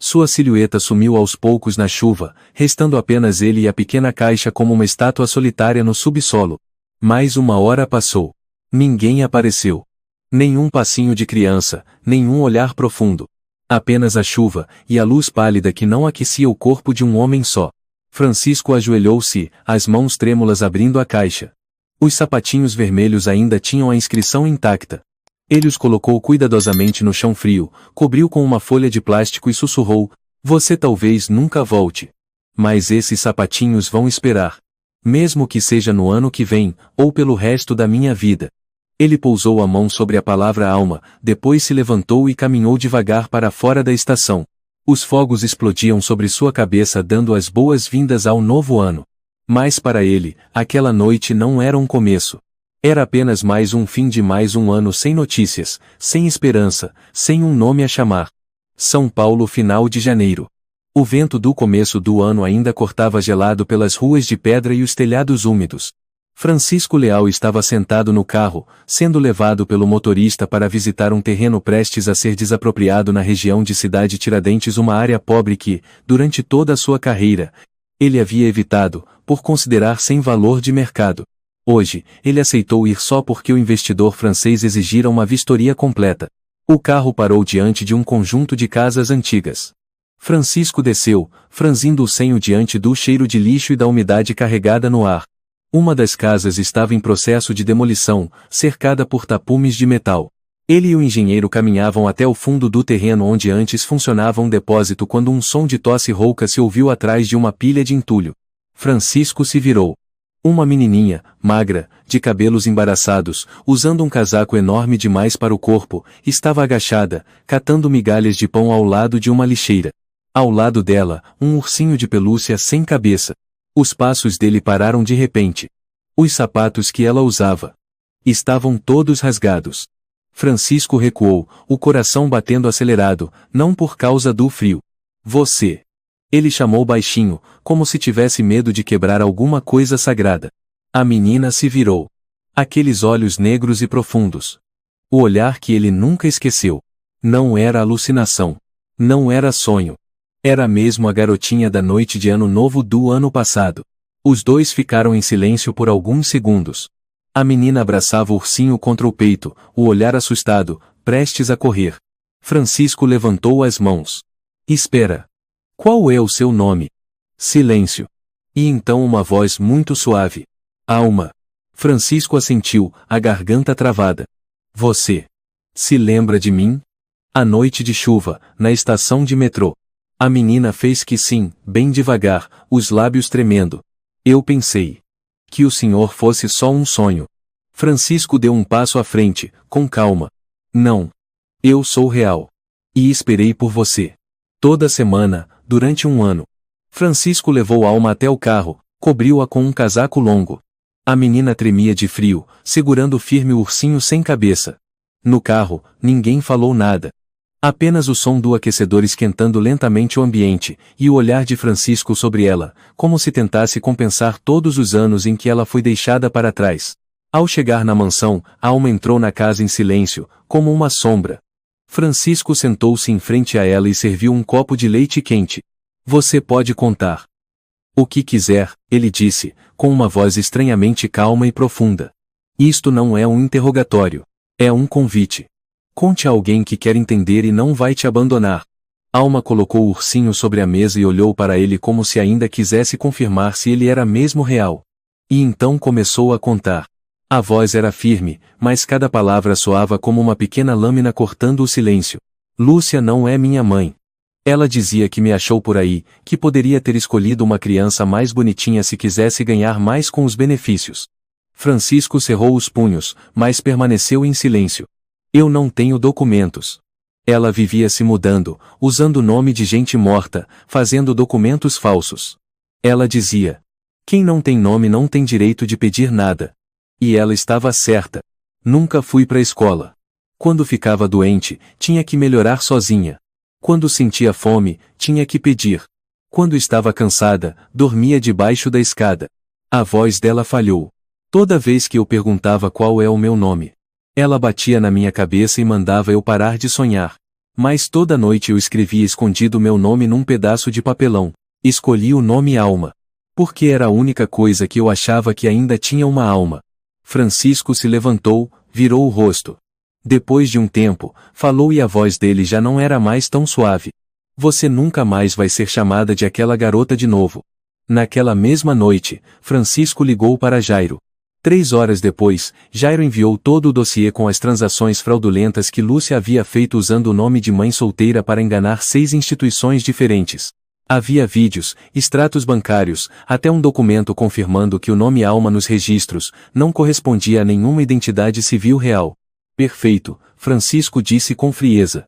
Sua silhueta sumiu aos poucos na chuva, restando apenas ele e a pequena caixa como uma estátua solitária no subsolo. Mais uma hora passou. Ninguém apareceu. Nenhum passinho de criança, nenhum olhar profundo. Apenas a chuva, e a luz pálida que não aquecia o corpo de um homem só. Francisco ajoelhou-se, as mãos trêmulas abrindo a caixa. Os sapatinhos vermelhos ainda tinham a inscrição intacta. Ele os colocou cuidadosamente no chão frio, cobriu com uma folha de plástico e sussurrou: você talvez nunca volte. Mas esses sapatinhos vão esperar. Mesmo que seja no ano que vem, ou pelo resto da minha vida. Ele pousou a mão sobre a palavra alma, depois se levantou e caminhou devagar para fora da estação. Os fogos explodiam sobre sua cabeça dando as boas-vindas ao novo ano. Mas para ele, aquela noite não era um começo. Era apenas mais um fim de mais um ano sem notícias, sem esperança, sem um nome a chamar. São Paulo, final de janeiro. O vento do começo do ano ainda cortava gelado pelas ruas de pedra e os telhados úmidos. Francisco Leal estava sentado no carro, sendo levado pelo motorista para visitar um terreno prestes a ser desapropriado na região de Cidade Tiradentes, uma área pobre que, durante toda a sua carreira, ele havia evitado, por considerar sem valor de mercado. Hoje, ele aceitou ir só porque o investidor francês exigira uma vistoria completa. O carro parou diante de um conjunto de casas antigas. Francisco desceu, franzindo o senho diante do cheiro de lixo e da umidade carregada no ar. Uma das casas estava em processo de demolição, cercada por tapumes de metal. Ele e o engenheiro caminhavam até o fundo do terreno onde antes funcionava um depósito quando um som de tosse rouca se ouviu atrás de uma pilha de entulho. Francisco se virou. Uma menininha, magra, de cabelos embaraçados, usando um casaco enorme demais para o corpo, estava agachada, catando migalhas de pão ao lado de uma lixeira. Ao lado dela, um ursinho de pelúcia sem cabeça. Os passos dele pararam de repente. Os sapatos que ela usava estavam todos rasgados. Francisco recuou, o coração batendo acelerado, não por causa do frio. Você. Ele chamou baixinho, como se tivesse medo de quebrar alguma coisa sagrada. A menina se virou. Aqueles olhos negros e profundos. O olhar que ele nunca esqueceu. Não era alucinação. Não era sonho. Era mesmo a garotinha da noite de Ano Novo do ano passado. Os dois ficaram em silêncio por alguns segundos. A menina abraçava o ursinho contra o peito, o olhar assustado, prestes a correr. Francisco levantou as mãos. Espera. Qual é o seu nome? Silêncio. E então uma voz muito suave. Alma. Francisco assentiu, a garganta travada. Você se lembra de mim? À noite de chuva, na estação de metrô. A menina fez que sim, bem devagar, os lábios tremendo. Eu pensei que o senhor fosse só um sonho. Francisco deu um passo à frente, com calma. Não. Eu sou real. E esperei por você. Toda semana, durante um ano. Francisco levou Alma até o carro, cobriu-a com um casaco longo. A menina tremia de frio, segurando firme o ursinho sem cabeça. No carro, ninguém falou nada. Apenas o som do aquecedor esquentando lentamente o ambiente, e o olhar de Francisco sobre ela, como se tentasse compensar todos os anos em que ela foi deixada para trás. Ao chegar na mansão, Alma entrou na casa em silêncio, como uma sombra. Francisco sentou-se em frente a ela e serviu um copo de leite quente. Você pode contar o que quiser, ele disse, com uma voz estranhamente calma e profunda. Isto não é um interrogatório. É um convite. Conte a alguém que quer entender e não vai te abandonar. Alma colocou o ursinho sobre a mesa e olhou para ele como se ainda quisesse confirmar se ele era mesmo real. E então começou a contar. A voz era firme, mas cada palavra soava como uma pequena lâmina cortando o silêncio. Lúcia não é minha mãe. Ela dizia que me achou por aí, que poderia ter escolhido uma criança mais bonitinha se quisesse ganhar mais com os benefícios. Francisco cerrou os punhos, mas permaneceu em silêncio. Eu não tenho documentos. Ela vivia se mudando, usando o nome de gente morta, fazendo documentos falsos. Ela dizia: quem não tem nome não tem direito de pedir nada. E ela estava certa. Nunca fui para a escola. Quando ficava doente, tinha que melhorar sozinha. Quando sentia fome, tinha que pedir. Quando estava cansada, dormia debaixo da escada. A voz dela falhou. Toda vez que eu perguntava qual é o meu nome, ela batia na minha cabeça e mandava eu parar de sonhar. Mas toda noite eu escrevia escondido meu nome num pedaço de papelão. Escolhi o nome Alma. Porque era a única coisa que eu achava que ainda tinha uma alma. Francisco se levantou, virou o rosto. Depois de um tempo, falou e a voz dele já não era mais tão suave. Você nunca mais vai ser chamada de aquela garota de novo. Naquela mesma noite, Francisco ligou para Jairo. 3 horas depois, Jairo enviou todo o dossiê com as transações fraudulentas que Lúcia havia feito usando o nome de mãe solteira para enganar 6 instituições diferentes. Havia vídeos, extratos bancários, até um documento confirmando que o nome Alma nos registros não correspondia a nenhuma identidade civil real. Perfeito, Francisco disse com frieza.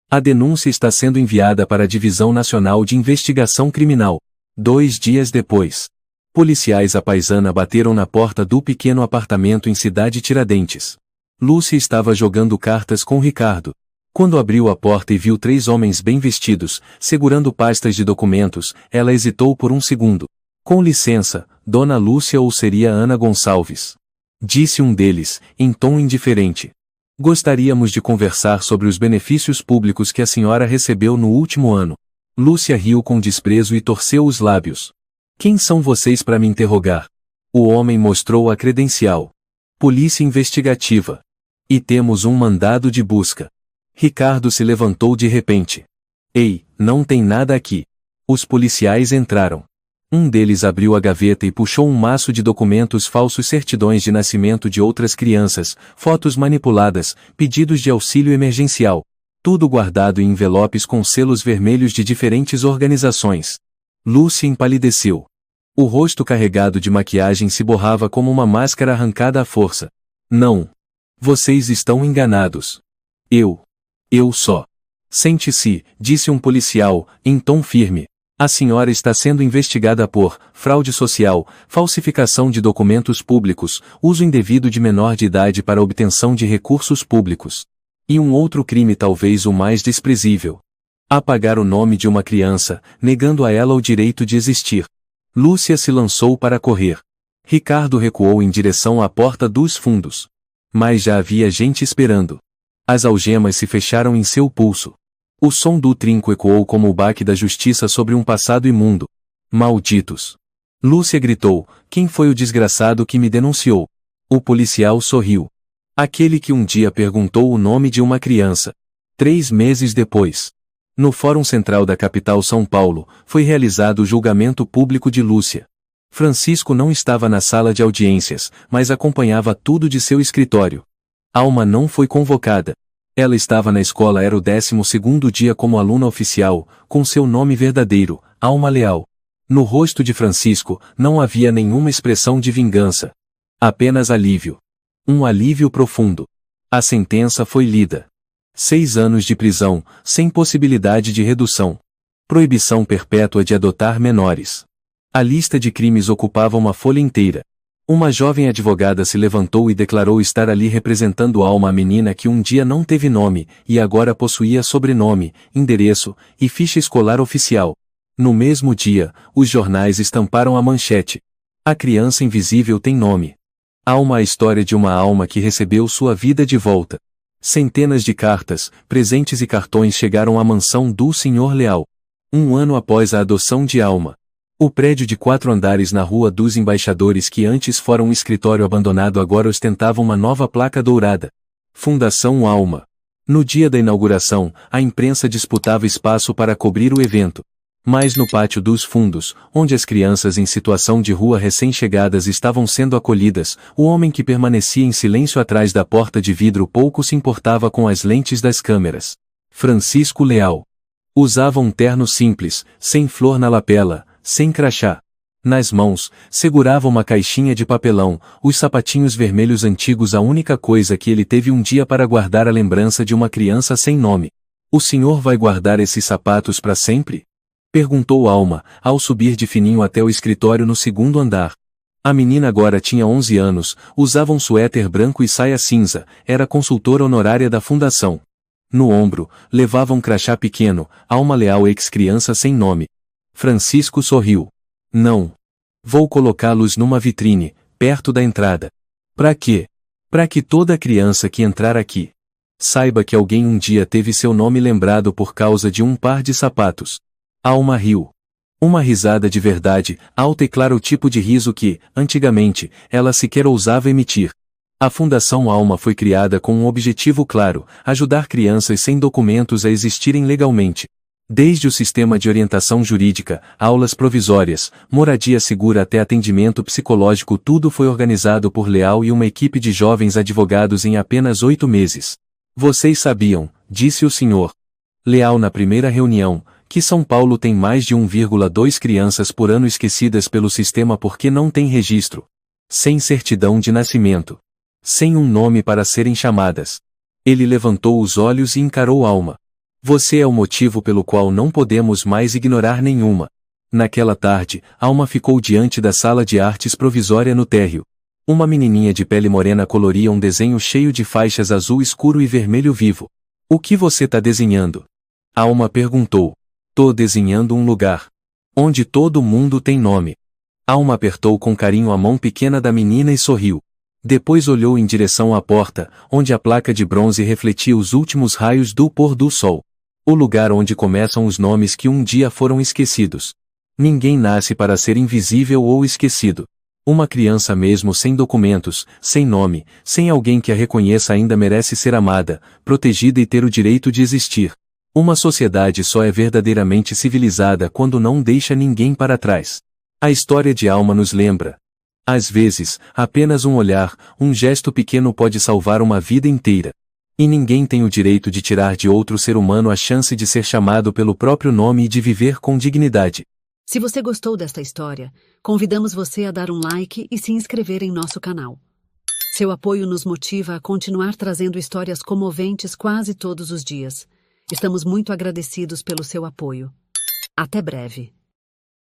A denúncia está sendo enviada para a Divisão Nacional de Investigação Criminal. 2 dias depois, policiais à paisana bateram na porta do pequeno apartamento em Cidade Tiradentes. Lúcia estava jogando cartas com Ricardo. Quando abriu a porta e viu 3 homens bem vestidos, segurando pastas de documentos, ela hesitou por um segundo. Com licença, Dona Lúcia ou seria Ana Gonçalves? Disse um deles, em tom indiferente. Gostaríamos de conversar sobre os benefícios públicos que a senhora recebeu no último ano. Lúcia riu com desprezo e torceu os lábios. Quem são vocês para me interrogar? O homem mostrou a credencial. Polícia investigativa. E temos um mandado de busca. Ricardo se levantou de repente. Ei, não tem nada aqui. Os policiais entraram. Um deles abriu a gaveta e puxou um maço de documentos falsos, certidões de nascimento de outras crianças, fotos manipuladas, pedidos de auxílio emergencial. Tudo guardado em envelopes com selos vermelhos de diferentes organizações. Lúcia empalideceu. O rosto carregado de maquiagem se borrava como uma máscara arrancada à força. Não. Vocês estão enganados. Eu só. Sente-se, disse um policial, em tom firme. A senhora está sendo investigada por fraude social, falsificação de documentos públicos, uso indevido de menor de idade para obtenção de recursos públicos. E um outro crime, talvez o mais desprezível. Apagar o nome de uma criança, negando a ela o direito de existir. Lúcia se lançou para correr. Ricardo recuou em direção à porta dos fundos. Mas já havia gente esperando. As algemas se fecharam em seu pulso. O som do trinco ecoou como o baque da justiça sobre um passado imundo. Malditos! Lúcia gritou, quem foi o desgraçado que me denunciou? O policial sorriu. Aquele que um dia perguntou o nome de uma criança. 3 meses depois. No Fórum Central da capital São Paulo, foi realizado o julgamento público de Lúcia. Francisco não estava na sala de audiências, mas acompanhava tudo de seu escritório. Alma não foi convocada. Ela estava na escola, era o 12º dia como aluna oficial, com seu nome verdadeiro, Alma Leal. No rosto de Francisco, não havia nenhuma expressão de vingança. Apenas alívio. Um alívio profundo. A sentença foi lida. 6 anos de prisão, sem possibilidade de redução. Proibição perpétua de adotar menores. A lista de crimes ocupava uma folha inteira. Uma jovem advogada se levantou e declarou estar ali representando Alma, a menina que um dia não teve nome, e agora possuía sobrenome, endereço, e ficha escolar oficial. No mesmo dia, os jornais estamparam a manchete. A criança invisível tem nome. Alma, a história de uma alma que recebeu sua vida de volta. Centenas de cartas, presentes e cartões chegaram à mansão do Sr. Leal. 1 ano após a adoção de Alma. O prédio de 4 andares na Rua dos Embaixadores, que antes fora um escritório abandonado, agora ostentava uma nova placa dourada. Fundação Alma. No dia da inauguração, a imprensa disputava espaço para cobrir o evento. Mas no pátio dos fundos, onde as crianças em situação de rua recém-chegadas estavam sendo acolhidas, o homem que permanecia em silêncio atrás da porta de vidro pouco se importava com as lentes das câmeras. Francisco Leal. Usava um terno simples, sem flor na lapela, sem crachá. Nas mãos, segurava uma caixinha de papelão, os sapatinhos vermelhos antigos, a única coisa que ele teve um dia para guardar a lembrança de uma criança sem nome. O senhor vai guardar esses sapatos para sempre? Perguntou Alma, ao subir de fininho até o escritório no 2º andar. A menina agora tinha 11 anos, usava um suéter branco e saia cinza, era consultora honorária da fundação. No ombro, levava um crachá pequeno, Alma Leal, ex-criança sem nome. Francisco sorriu. Não. Vou colocá-los numa vitrine, perto da entrada. Pra quê? Pra que toda criança que entrar aqui saiba que alguém um dia teve seu nome lembrado por causa de um par de sapatos. Alma riu. Uma risada de verdade, alta e clara, o tipo de riso que, antigamente, ela sequer ousava emitir. A Fundação Alma foi criada com um objetivo claro: ajudar crianças sem documentos a existirem legalmente. Desde o sistema de orientação jurídica, aulas provisórias, moradia segura até atendimento psicológico, tudo foi organizado por Leal e uma equipe de jovens advogados em apenas 8 meses. Vocês sabiam, disse o Sr. Leal na primeira reunião, que São Paulo tem mais de 1,2 crianças por ano esquecidas pelo sistema porque não tem registro. Sem certidão de nascimento. Sem um nome para serem chamadas. Ele levantou os olhos e encarou Alma. Você é o motivo pelo qual não podemos mais ignorar nenhuma. Naquela tarde, Alma ficou diante da sala de artes provisória no térreo. Uma menininha de pele morena coloria um desenho cheio de faixas azul escuro e vermelho vivo. O que você tá desenhando? Alma perguntou. Tô desenhando um lugar onde todo mundo tem nome. Alma apertou com carinho a mão pequena da menina e sorriu. Depois olhou em direção à porta, onde a placa de bronze refletia os últimos raios do pôr do sol. O lugar onde começam os nomes que um dia foram esquecidos. Ninguém nasce para ser invisível ou esquecido. Uma criança mesmo sem documentos, sem nome, sem alguém que a reconheça ainda merece ser amada, protegida e ter o direito de existir. Uma sociedade só é verdadeiramente civilizada quando não deixa ninguém para trás. A história de Alma nos lembra. Às vezes, apenas um olhar, um gesto pequeno pode salvar uma vida inteira. E ninguém tem o direito de tirar de outro ser humano a chance de ser chamado pelo próprio nome e de viver com dignidade. Se você gostou desta história, convidamos você a dar um like e se inscrever em nosso canal. Seu apoio nos motiva a continuar trazendo histórias comoventes quase todos os dias. Estamos muito agradecidos pelo seu apoio. Até breve.